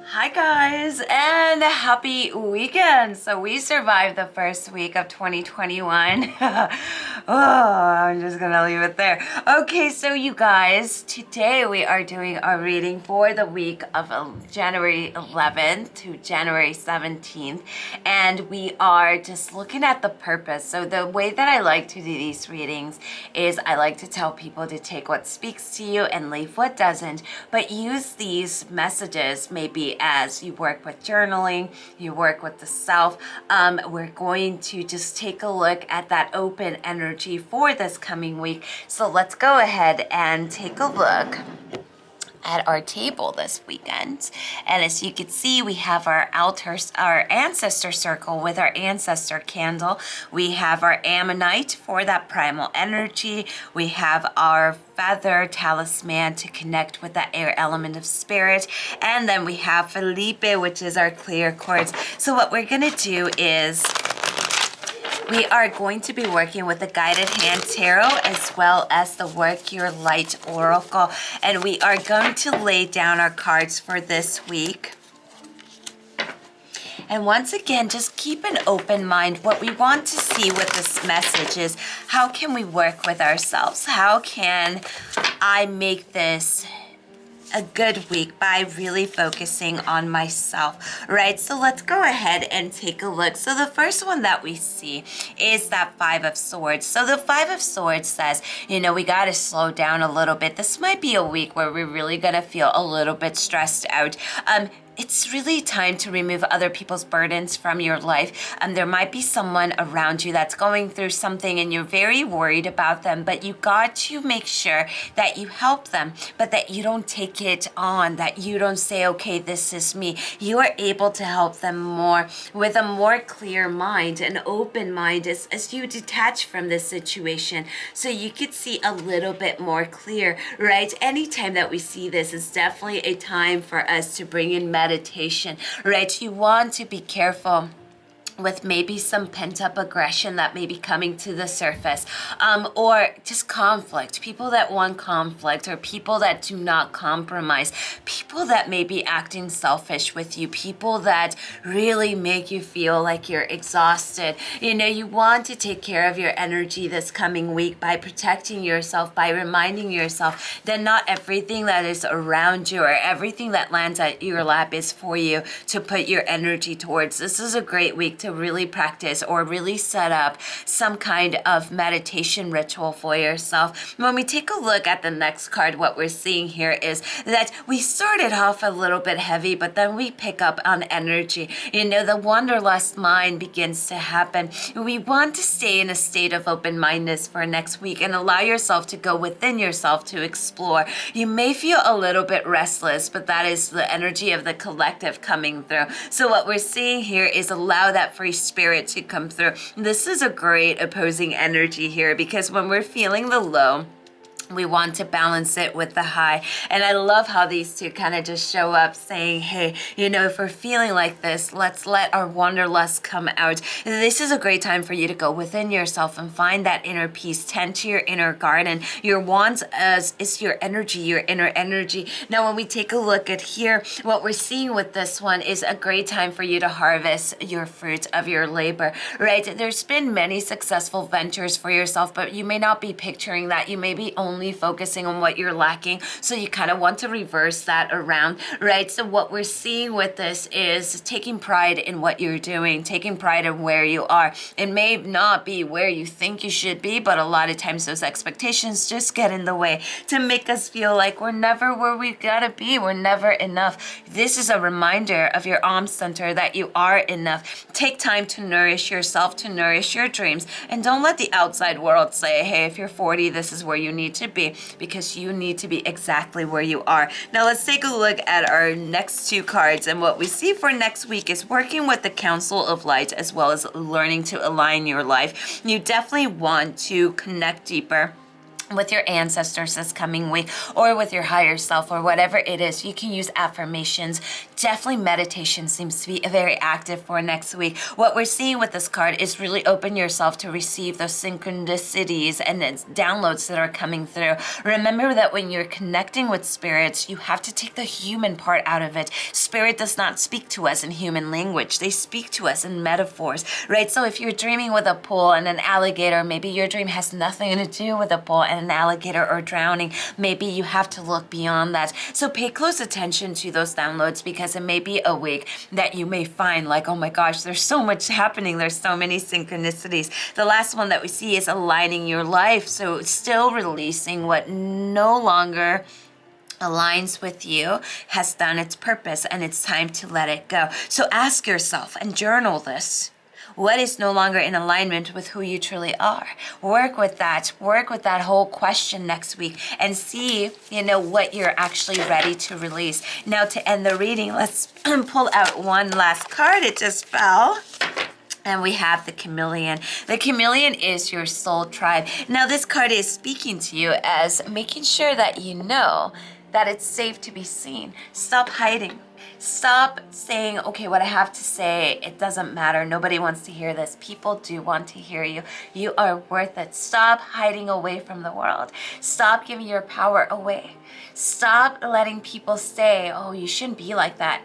Hi guys, and happy weekend. So we survived the first week of 2021. I'm just gonna leave it there. Okay, so you guys, today we are doing our reading for the week of January 11th to January 17th, and we are just looking at the purpose. So the way that I like to do these readings is I like to tell people to take what speaks to you and leave what doesn't, but use these messages maybe as you work with journaling, you work with the self. We're going to just take a look at that open energy for this coming week. So let's go ahead and take a look at our table this weekend. And as you can see, we have our ancestor circle with our ancestor candle. We have our ammonite for that primal energy. We have our feather talisman to connect with that air element of spirit. And then we have Felipe, which is our clear quartz. So what we're gonna do is we are going to be working with the Guided Hand Tarot as well as the Work Your Light Oracle. And we are going to lay down our cards for this week. And once again, just keep an open mind. What we want to see with this message is how can we work with ourselves? How can I make this a good week by really focusing on myself, right? So let's go ahead and take a look. So the first one that we see is that Five of Swords. So the Five of Swords says, we got to slow down a little bit. This might be a week where we're really going to feel a little bit stressed out. It's really time to remove other people's burdens from your life. There might be someone around you that's going through something and you're very worried about them, but you got to make sure that you help them, but that you don't take it on, that you don't say, okay, this is me. You are able to help them more with a more clear mind, an open mind as you detach from this situation so you could see a little bit more clear, right? Anytime that we see this is definitely a time for us to bring in meditation, right? You want to be careful with maybe some pent-up aggression that may be coming to the surface, or just conflict, people that want conflict, or people that do not compromise, people that may be acting selfish with you, people that really make you feel like you're exhausted. You want to take care of your energy this coming week by protecting yourself, by reminding yourself that not everything that is around you or everything that lands at your lap is for you to put your energy towards. This is a great week to really practice or really set up some kind of meditation ritual for yourself. When we take a look at the next card, what we're seeing here is that we started off a little bit heavy, but then we pick up on energy. The wanderlust mind begins to happen. We want to stay in a state of open-mindedness for next week and allow yourself to go within yourself to explore. You may feel a little bit restless, but that is the energy of the collective coming through. So what we're seeing here is allow that free spirit to come through. This is a great opposing energy here because when we're feeling the low, we want to balance it with the high. And I love how these two kind of just show up saying, hey, if we're feeling like this, let's let our wanderlust come out. This is a great time for you to go within yourself and find that inner peace, tend to your inner garden. Your want is your energy, your inner energy. Now, when we take a look at here, what we're seeing with this one is a great time for you to harvest your fruit of your labor, right? There's been many successful ventures for yourself, but you may not be picturing that. You may be only focusing on what you're lacking. So you kind of want to reverse that around, right? So what we're seeing with this is taking pride in what you're doing, taking pride in where you are. It may not be where you think you should be, but a lot of times those expectations just get in the way to make us feel like we're never where we gotta be. We're never enough. This is a reminder of your center that you are enough. Take time to nourish yourself, to nourish your dreams, and don't let the outside world say, hey, if you're 40, this is where you need to be, because you need to be exactly where you are. Now let's take a look at our next two cards, and what we see for next week is working with the Council of Light as well as learning to align your life. You definitely want to connect deeper with your ancestors this coming week, or with your higher self, or whatever it is. You can use affirmations. Definitely meditation seems to be very active for next week. What we're seeing with this card is really open yourself to receive those synchronicities and downloads that are coming through. Remember that when you're connecting with spirits, you have to take the human part out of it. Spirit does not speak to us in human language. They speak to us in metaphors, right? So if you're dreaming with a pool and an alligator, maybe your dream has nothing to do with a pool and an alligator or drowning. Maybe you have to look beyond that. So pay close attention to those downloads, because it may be a week that you may find like, oh my gosh, there's so much happening. There's so many synchronicities. The last one that we see is aligning your life. So still releasing what no longer aligns with you, has done its purpose, and it's time to let it go. So ask yourself and journal this. What is no longer in alignment with who you truly are? Work with that. Work with that whole question next week and see, what you're actually ready to release. Now, to end the reading, let's pull out one last card. It just fell. And we have the Chameleon. The Chameleon is your soul tribe. Now, this card is speaking to you as making sure that you know that it's safe to be seen. Stop hiding. Stop saying, okay, what I have to say, it doesn't matter. Nobody wants to hear this. People do want to hear you. You are worth it. Stop hiding away from the world. Stop giving your power away. Stop letting people say, oh, you shouldn't be like that.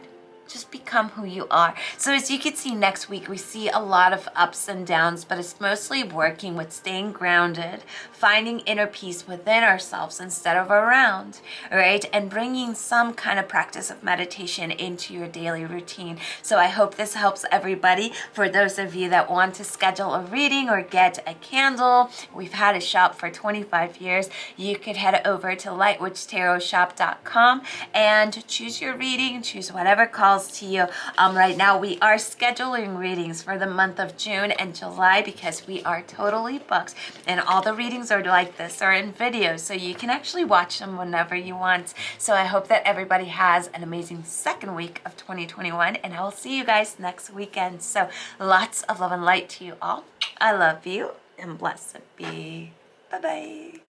Just become who you are. So as you can see next week, we see a lot of ups and downs, but it's mostly working with staying grounded, finding inner peace within ourselves instead of around, right? And bringing some kind of practice of meditation into your daily routine. So I hope this helps everybody. For those of you that want to schedule a reading or get a candle, we've had a shop for 25 years. You could head over to lightwitchtarotshop.com and choose your reading, choose whatever calls to you. Right now we are scheduling readings for the month of June and July because we are totally booked, and all the readings are like this, are in videos, so you can actually watch them whenever you want. So I hope that everybody has an amazing second week of 2021, and I will see you guys next weekend. So lots of love and light to you all. I love you, and blessed be. Bye-bye.